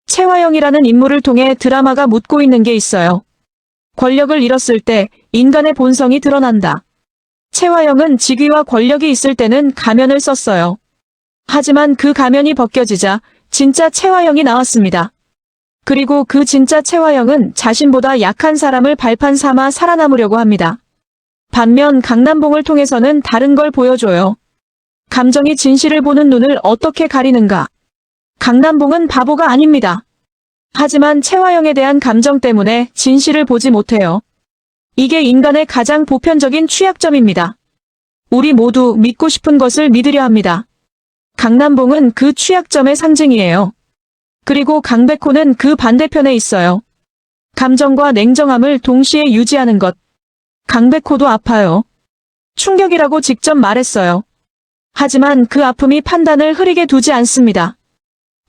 최화영이라는 인물을 통해 드라마가 묻고 있는 게 있어요. 권력을 잃었을 때 인간의 본성이 드러난다. 최화영은 직위와 권력이 있을 때는 가면을 썼어요. 하지만 그 가면이 벗겨지자 진짜 최화영이 나왔습니다. 그리고 그 진짜 최화영은 자신보다 약한 사람을 발판 삼아 살아남으려고 합니다. 반면 강남봉을 통해서는 다른 걸 보여줘요. 감정이 진실을 보는 눈을 어떻게 가리는가. 강남봉은 바보가 아닙니다. 하지만 최화영에 대한 감정 때문에 진실을 보지 못해요. 이게 인간의 가장 보편적인 취약점입니다. 우리 모두 믿고 싶은 것을 믿으려 합니다. 강남봉은 그 취약점의 상징이에요. 그리고 강백호는 그 반대편에 있어요. 감정과 냉정함을 동시에 유지하는 것. 강백호도 아파요. 충격이라고 직접 말했어요. 하지만 그 아픔이 판단을 흐리게 두지 않습니다.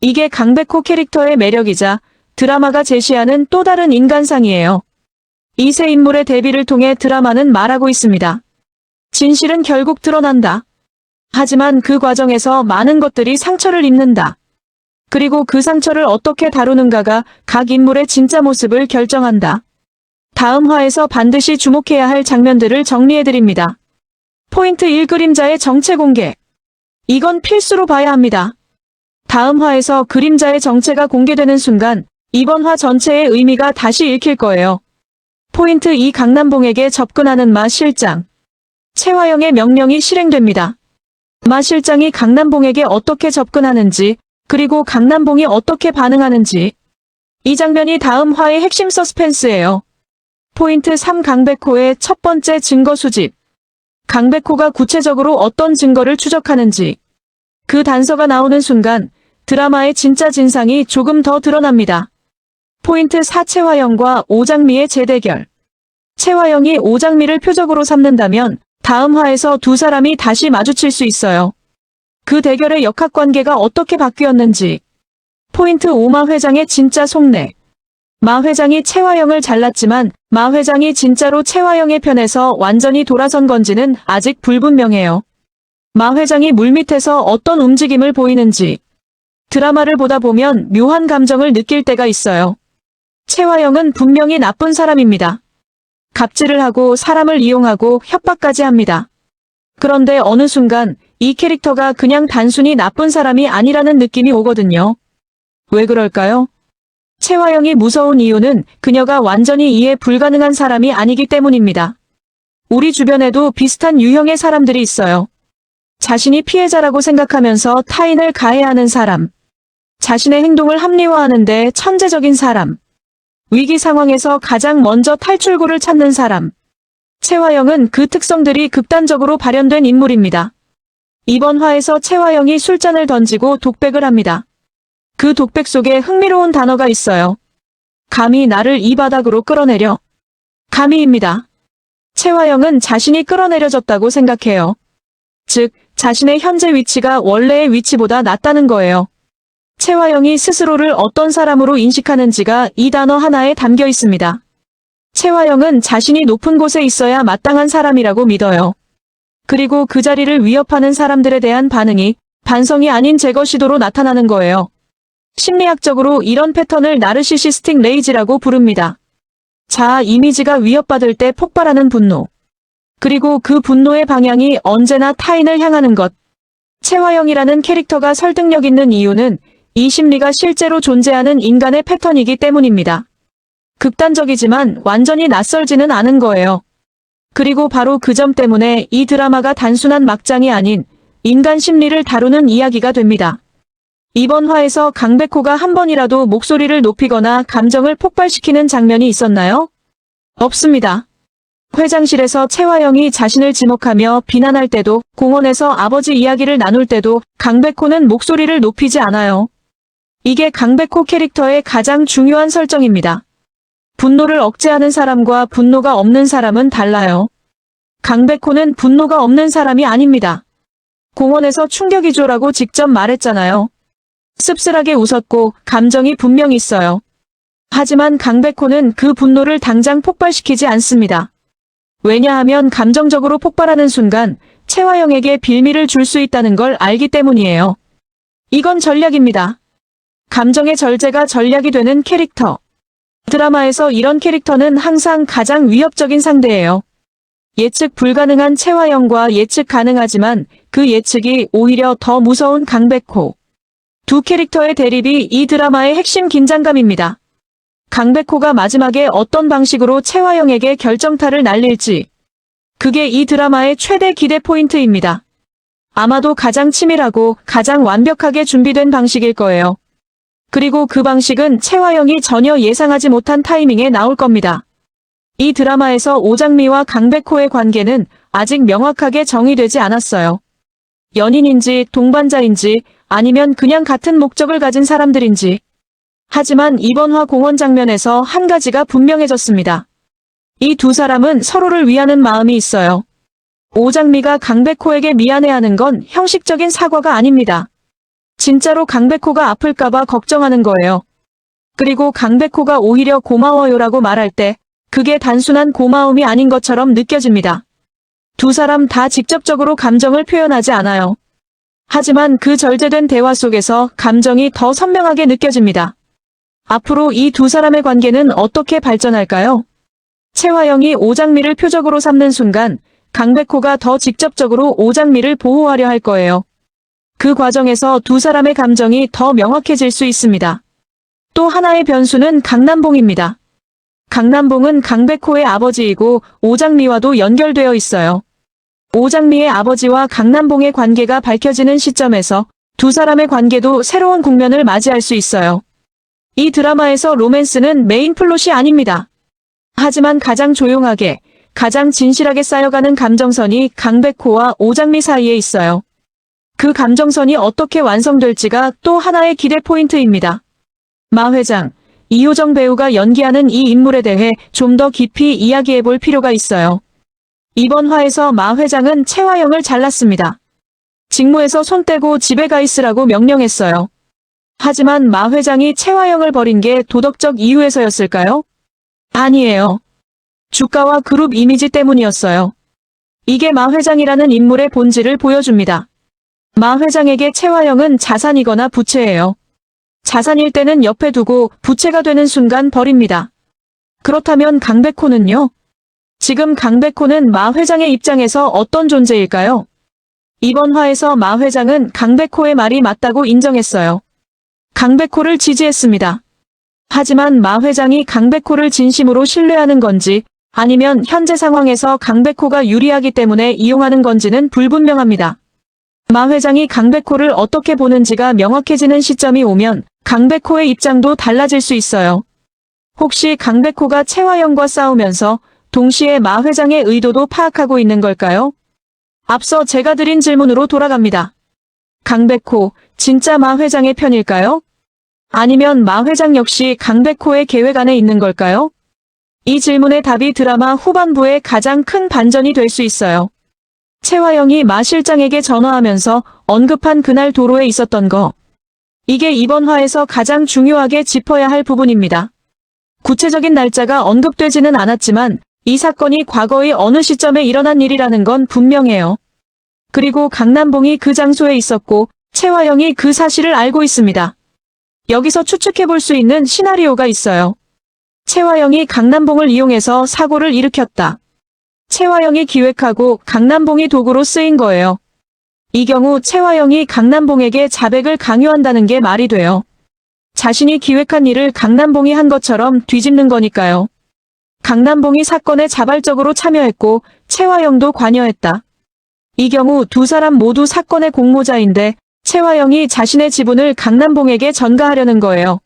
이게 강백호 캐릭터의 매력이자 드라마가 제시하는 또 다른 인간상이에요. 이 세 인물의 대비를 통해 드라마는 말하고 있습니다. 진실은 결국 드러난다. 하지만 그 과정에서 많은 것들이 상처를 입는다. 그리고 그 상처를 어떻게 다루는가가 각 인물의 진짜 모습을 결정한다. 다음 화에서 반드시 주목해야 할 장면들을 정리해드립니다. 포인트 1. 그림자의 정체 공개. 이건 필수로 봐야 합니다. 다음 화에서 그림자의 정체가 공개되는 순간 이번 화 전체의 의미가 다시 읽힐 거예요. 포인트 2. 강남봉에게 접근하는 마 실장. 최화영의 명령이 실행됩니다. 마 실장이 강남봉에게 어떻게 접근하는지, 그리고 강남봉이 어떻게 반응하는지. 이 장면이 다음 화의 핵심 서스펜스예요. 포인트 3. 강백호의 첫 번째 증거 수집. 강백호가 구체적으로 어떤 증거를 추적하는지. 그 단서가 나오는 순간 드라마의 진짜 진상이 조금 더 드러납니다. 포인트 4. 최화영과 오장미의 재대결. 최화영이 오장미를 표적으로 삼는다면 다음 화에서 두 사람이 다시 마주칠 수 있어요. 그 대결의 역학관계가 어떻게 바뀌었는지. 포인트 5. 마 회장의 진짜 속내. 마 회장이 최화영을 잘랐지만 마 회장이 진짜로 최화영의 편에서 완전히 돌아선 건지는 아직 불분명해요. 마 회장이 물밑에서 어떤 움직임을 보이는지. 드라마를 보다 보면 묘한 감정을 느낄 때가 있어요. 최화영은 분명히 나쁜 사람입니다. 갑질을 하고 사람을 이용하고 협박까지 합니다. 그런데 어느 순간 이 캐릭터가 그냥 단순히 나쁜 사람이 아니라는 느낌이 오거든요. 왜 그럴까요? 최화영이 무서운 이유는 그녀가 완전히 이해 불가능한 사람이 아니기 때문입니다. 우리 주변에도 비슷한 유형의 사람들이 있어요. 자신이 피해자라고 생각하면서 타인을 가해하는 사람. 자신의 행동을 합리화하는데 천재적인 사람. 위기 상황에서 가장 먼저 탈출구를 찾는 사람. 최화영은 그 특성들이 극단적으로 발현된 인물입니다. 이번 화에서 최화영이 술잔을 던지고 독백을 합니다. 그 독백 속에 흥미로운 단어가 있어요. 감히 나를 이 바닥으로 끌어내려. 감히입니다. 최화영은 자신이 끌어내려졌다고 생각해요. 즉, 자신의 현재 위치가 원래의 위치보다 낫다는 거예요. 최화영이 스스로를 어떤 사람으로 인식하는지가 이 단어 하나에 담겨 있습니다. 최화영은 자신이 높은 곳에 있어야 마땅한 사람이라고 믿어요. 그리고 그 자리를 위협하는 사람들에 대한 반응이 반성이 아닌 제거 시도로 나타나는 거예요. 심리학적으로 이런 패턴을 나르시시스틱 레이지라고 부릅니다. 자아 이미지가 위협받을 때 폭발하는 분노. 그리고 그 분노의 방향이 언제나 타인을 향하는 것. 최화영이라는 캐릭터가 설득력 있는 이유는 이 심리가 실제로 존재하는 인간의 패턴이기 때문입니다. 극단적이지만 완전히 낯설지는 않은 거예요. 그리고 바로 그 점 때문에 이 드라마가 단순한 막장이 아닌 인간 심리를 다루는 이야기가 됩니다. 이번 화에서 강백호가 한 번이라도 목소리를 높이거나 감정을 폭발시키는 장면이 있었나요? 없습니다. 회장실에서 최화영이 자신을 지목하며 비난할 때도, 공원에서 아버지 이야기를 나눌 때도 강백호는 목소리를 높이지 않아요. 이게 강백호 캐릭터의 가장 중요한 설정입니다. 분노를 억제하는 사람과 분노가 없는 사람은 달라요. 강백호는 분노가 없는 사람이 아닙니다. 공원에서 충격이죠라고 직접 말했잖아요. 씁쓸하게 웃었고 감정이 분명 있어요. 하지만 강백호는 그 분노를 당장 폭발시키지 않습니다. 왜냐하면 감정적으로 폭발하는 순간 최화영에게 빌미를 줄 수 있다는 걸 알기 때문이에요. 이건 전략입니다. 감정의 절제가 전략이 되는 캐릭터. 드라마에서 이런 캐릭터는 항상 가장 위협적인 상대예요. 예측 불가능한 최화영과 예측 가능하지만 그 예측이 오히려 더 무서운 강백호. 두 캐릭터의 대립이 이 드라마의 핵심 긴장감입니다. 강백호가 마지막에 어떤 방식으로 최화영에게 결정타를 날릴지. 그게 이 드라마의 최대 기대 포인트입니다. 아마도 가장 치밀하고 가장 완벽하게 준비된 방식일 거예요. 그리고 그 방식은 최화영이 전혀 예상하지 못한 타이밍에 나올 겁니다. 이 드라마에서 오장미와 강백호의 관계는 아직 명확하게 정의되지 않았어요. 연인인지 동반자인지 아니면 그냥 같은 목적을 가진 사람들인지. 하지만 이번 화 공원 장면에서 한 가지가 분명해졌습니다. 이 두 사람은 서로를 위하는 마음이 있어요. 오장미가 강백호에게 미안해하는 건 형식적인 사과가 아닙니다. 진짜로 강백호가 아플까봐 걱정하는 거예요. 그리고 강백호가 오히려 고마워요라고 말할 때 그게 단순한 고마움이 아닌 것처럼 느껴집니다. 두 사람 다 직접적으로 감정을 표현하지 않아요. 하지만 그 절제된 대화 속에서 감정이 더 선명하게 느껴집니다. 앞으로 이 두 사람의 관계는 어떻게 발전할까요? 채화영이 오장미를 표적으로 삼는 순간 강백호가 더 직접적으로 오장미를 보호하려 할 거예요. 그 과정에서 두 사람의 감정이 더 명확해질 수 있습니다. 또 하나의 변수는 강남봉입니다. 강남봉은 강백호의 아버지이고 오장미와도 연결되어 있어요. 오장미의 아버지와 강남봉의 관계가 밝혀지는 시점에서 두 사람의 관계도 새로운 국면을 맞이할 수 있어요. 이 드라마에서 로맨스는 메인 플롯이 아닙니다. 하지만 가장 조용하게, 가장 진실하게 쌓여가는 감정선이 강백호와 오장미 사이에 있어요. 그 감정선이 어떻게 완성될지가 또 하나의 기대 포인트입니다. 마 회장, 이효정 배우가 연기하는 이 인물에 대해 좀 더 깊이 이야기해볼 필요가 있어요. 이번 화에서 마 회장은 채화영을 잘랐습니다. 직무에서 손 떼고 집에 가 있으라고 명령했어요. 하지만 마 회장이 채화영을 버린 게 도덕적 이유에서였을까요? 아니에요. 주가와 그룹 이미지 때문이었어요. 이게 마 회장이라는 인물의 본질을 보여줍니다. 마 회장에게 채화영은 자산이거나 부채예요. 자산일 때는 옆에 두고 부채가 되는 순간 버립니다. 그렇다면 강백호는요? 지금 강백호는 마 회장의 입장에서 어떤 존재일까요? 이번 화에서 마 회장은 강백호의 말이 맞다고 인정했어요. 강백호를 지지했습니다. 하지만 마 회장이 강백호를 진심으로 신뢰하는 건지 아니면 현재 상황에서 강백호가 유리하기 때문에 이용하는 건지는 불분명합니다. 마 회장이 강백호를 어떻게 보는지가 명확해지는 시점이 오면 강백호의 입장도 달라질 수 있어요. 혹시 강백호가 채화영과 싸우면서 동시에 마 회장의 의도도 파악하고 있는 걸까요? 앞서 제가 드린 질문으로 돌아갑니다. 강백호, 진짜 마 회장의 편일까요? 아니면 마 회장 역시 강백호의 계획 안에 있는 걸까요? 이 질문의 답이 드라마 후반부에 가장 큰 반전이 될 수 있어요. 채화영이 마 실장에게 전화하면서 언급한 그날 도로에 있었던 거. 이게 이번 화에서 가장 중요하게 짚어야 할 부분입니다. 구체적인 날짜가 언급되지는 않았지만 이 사건이 과거의 어느 시점에 일어난 일이라는 건 분명해요. 그리고 강남봉이 그 장소에 있었고 채화영이 그 사실을 알고 있습니다. 여기서 추측해볼 수 있는 시나리오가 있어요. 채화영이 강남봉을 이용해서 사고를 일으켰다. 채화영이 기획하고 강남봉이 도구로 쓰인 거예요. 이 경우 채화영이 강남봉에게 자백을 강요한다는 게 말이 돼요. 자신이 기획한 일을 강남봉이 한 것처럼 뒤집는 거니까요. 강남봉이 사건에 자발적으로 참여했고 채화영도 관여했다. 이 경우 두 사람 모두 사건의 공모자인데 채화영이 자신의 지분을 강남봉에게 전가하려는 거예요.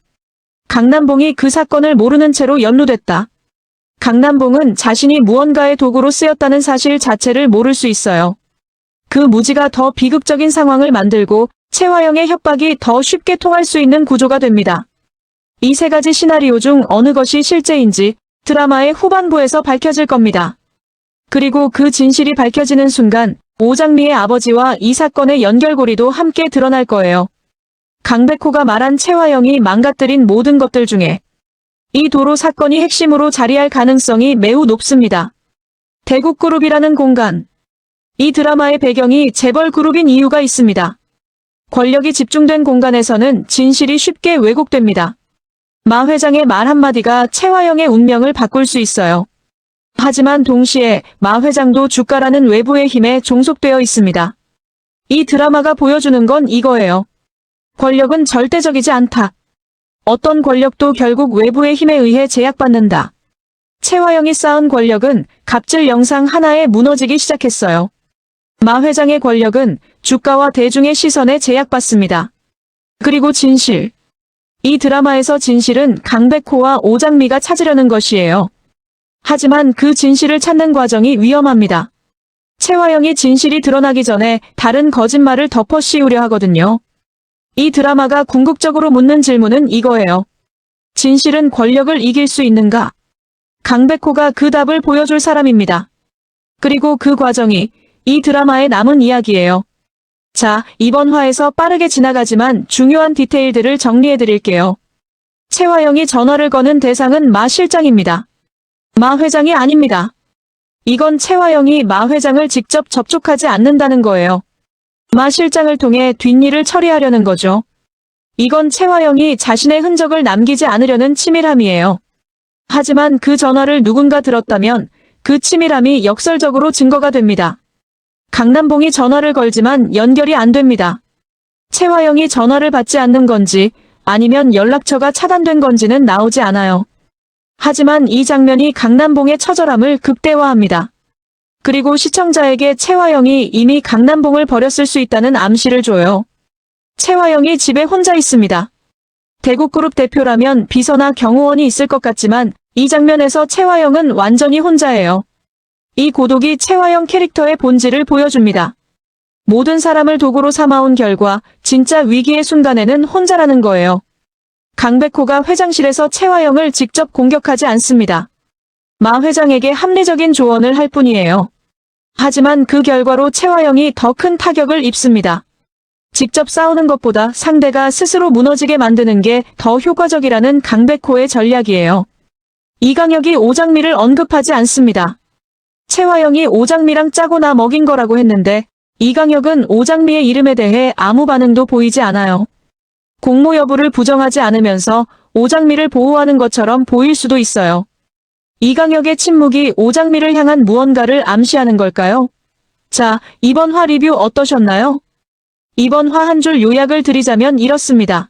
강남봉이 그 사건을 모르는 채로 연루됐다. 강남봉은 자신이 무언가의 도구로 쓰였다는 사실 자체를 모를 수 있어요. 그 무지가 더 비극적인 상황을 만들고 채화영의 협박이 더 쉽게 통할 수 있는 구조가 됩니다. 이 세 가지 시나리오 중 어느 것이 실제인지 드라마의 후반부에서 밝혀질 겁니다. 그리고 그 진실이 밝혀지는 순간 오장미의 아버지와 이 사건의 연결고리도 함께 드러날 거예요. 강백호가 말한 채화영이 망가뜨린 모든 것들 중에 이 도로 사건이 핵심으로 자리할 가능성이 매우 높습니다. 대국그룹이라는 공간. 이 드라마의 배경이 재벌그룹인 이유가 있습니다. 권력이 집중된 공간에서는 진실이 쉽게 왜곡됩니다. 마 회장의 말 한마디가 채화영의 운명을 바꿀 수 있어요. 하지만 동시에 마 회장도 주가라는 외부의 힘에 종속되어 있습니다. 이 드라마가 보여주는 건 이거예요. 권력은 절대적이지 않다. 어떤 권력도 결국 외부의 힘에 의해 제약받는다. 채화영이 쌓은 권력은 갑질 영상 하나에 무너지기 시작했어요. 마 회장의 권력은 주가와 대중의 시선에 제약받습니다. 그리고 진실. 이 드라마에서 진실은 강백호와 오장미가 찾으려는 것이에요. 하지만 그 진실을 찾는 과정이 위험합니다. 채화영이 진실이 드러나기 전에 다른 거짓말을 덮어 씌우려 하거든요. 이 드라마가 궁극적으로 묻는 질문은 이거예요. 진실은 권력을 이길 수 있는가? 강백호가 그 답을 보여줄 사람입니다. 그리고 그 과정이 이 드라마의 남은 이야기예요. 자, 이번 화에서 빠르게 지나가지만 중요한 디테일들을 정리해드릴게요. 최화영이 전화를 거는 대상은 마 실장입니다. 마 회장이 아닙니다. 이건 최화영이 마 회장을 직접 접촉하지 않는다는 거예요. 마 실장을 통해 뒷일을 처리하려는 거죠. 이건 최화영이 자신의 흔적을 남기지 않으려는 치밀함이에요. 하지만 그 전화를 누군가 들었다면 그 치밀함이 역설적으로 증거가 됩니다. 강남봉이 전화를 걸지만 연결이 안 됩니다. 최화영이 전화를 받지 않는 건지 아니면 연락처가 차단된 건지는 나오지 않아요. 하지만 이 장면이 강남봉의 처절함을 극대화합니다. 그리고 시청자에게 최화영이 이미 강남봉을 버렸을 수 있다는 암시를 줘요. 최화영이 집에 혼자 있습니다. 대국그룹 대표라면 비서나 경호원이 있을 것 같지만 이 장면에서 최화영은 완전히 혼자예요. 이 고독이 최화영 캐릭터의 본질을 보여줍니다. 모든 사람을 도구로 삼아온 결과 진짜 위기의 순간에는 혼자라는 거예요. 강백호가 회장실에서 최화영을 직접 공격하지 않습니다. 마 회장에게 합리적인 조언을 할 뿐이에요. 하지만 그 결과로 최화영이 더 큰 타격을 입습니다. 직접 싸우는 것보다 상대가 스스로 무너지게 만드는 게 더 효과적이라는 강백호의 전략이에요. 이강혁이 오장미를 언급하지 않습니다. 최화영이 오장미랑 짜고 나 먹인 거라고 했는데 이강혁은 오장미의 이름에 대해 아무 반응도 보이지 않아요. 공모 여부를 부정하지 않으면서 오장미를 보호하는 것처럼 보일 수도 있어요. 이강혁의 침묵이 오장미를 향한 무언가를 암시하는 걸까요? 자, 이번 화 리뷰 어떠셨나요? 이번 화 한 줄 요약을 드리자면 이렇습니다.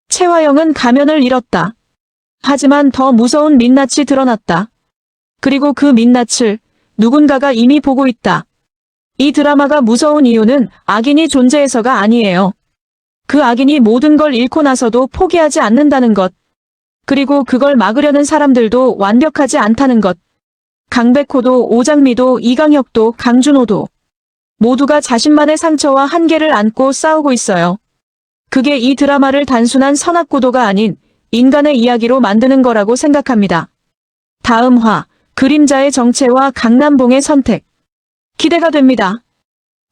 최화영은 가면을 잃었다. 하지만 더 무서운 민낯이 드러났다. 그리고 그 민낯을 누군가가 이미 보고 있다. 이 드라마가 무서운 이유는 악인이 존재해서가 아니에요. 그 악인이 모든 걸 잃고 나서도 포기하지 않는다는 것. 그리고 그걸 막으려는 사람들도 완벽하지 않다는 것. 강백호도 오장미도 이강혁도 강준호도 모두가 자신만의 상처와 한계를 안고 싸우고 있어요. 그게 이 드라마를 단순한 선악구도가 아닌 인간의 이야기로 만드는 거라고 생각합니다. 다음 화, 그림자의 정체와 강남봉의 선택. 기대가 됩니다.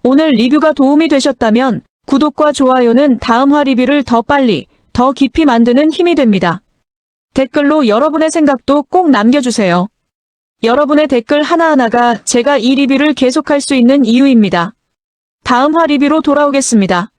오늘 리뷰가 도움이 되셨다면 구독과 좋아요는 다음 화 리뷰를 더 빨리, 더 깊이 만드는 힘이 됩니다. 댓글로 여러분의 생각도 꼭 남겨주세요. 여러분의 댓글 하나하나가 제가 이 리뷰를 계속할 수 있는 이유입니다. 다음 화 리뷰로 돌아오겠습니다.